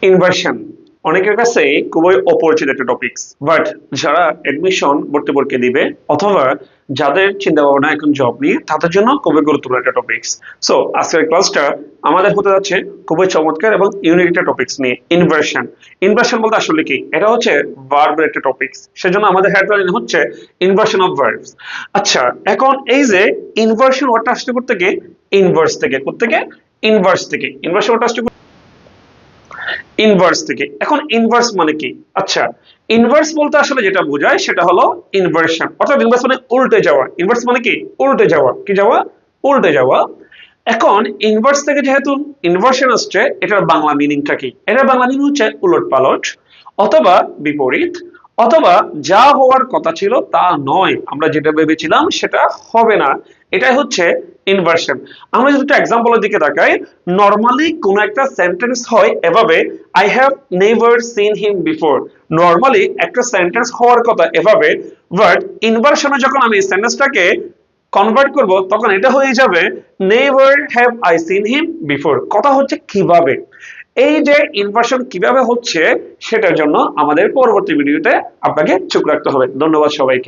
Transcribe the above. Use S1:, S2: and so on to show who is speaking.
S1: Inversion অনেকের কাছে খুবই অপরিচিত একটা টপিকস, বাট যারা অ্যাডমিশন ভর্তি পরীক্ষা দিবে অথবা যাদের চিন্তা ভাবনা এখন জব নিয়ে তাদের জন্য খুবই গুরুত্বপূর্ণ একটা টপিকস। সো আজকের ক্লাসটা আমাদের হতে যাচ্ছে খুবই চমৎকার এবং ইউনিক একটা টপিকস নিয়ে, ইনভার্সন। ইনভার্সন বলতে আসলে কি? এটা হচ্ছে ভার্বের একটা টপিকস, সেজন্য আমাদের হেডলাইন হচ্ছে ইনভার্সন অফ ভার্বস। আচ্ছা, এখন এই যে ইনভার্সন ওয়ার্ডটা আসছে কোত্থেকে? ইনভার্স থেকে। কোত্থেকে? ইনভার্স থেকে। ইনভার্সন ওয়ার্ডটা আসছে ইনভার্স থেকে। এখন ইনভার্স মানে কি? আচ্ছা, ইনভার্স বলতে আসলে যেটা বোঝায় সেটা হলো ইনভার্সন, অর্থাৎ ইনভার্স মানে উল্টে যাওয়া। ইনভার্স মানে কি? উল্টে যাওয়া। কি যাওয়া? উল্টে যাওয়া। এখন ইনভার্স থেকে যেহেতু ইনভার্সন আসছে, এটার বাংলা মিনিংটা কি? এটার বাংলা মিনিং হচ্ছে উলট পালট অথবা বিপরীত, অথবা যা হওয়ার কথা ছিল তা নয়, আমরা যেটা ভেবেছিলাম সেটা হবে না। এটাই হচ্ছে ইনভার্সন। আমরা যদি একটা এক্সাম্পলের দিকে তাকাই, নরমালি কোন একটা সেন্টেন্স হয় এভাবে, I have never seen him before. Normally একটা সেন্টেন্স হওয়ার কথা এভাবে, বাট ইনভার্সনে যখন আমি সেন্টেন্সটাকে কনভার্ট করব তখন এটা হয়ে যাবে never have I seen him before. কথা হচ্ছে কিভাবে। এই যে ইনভার্সন কিভাবে হচ্ছে সেটার জন্য আমাদের পরবর্তী ভিডিওতে আপনাকে চোখ রাখতে হবে। ধন্যবাদ সবাইকে।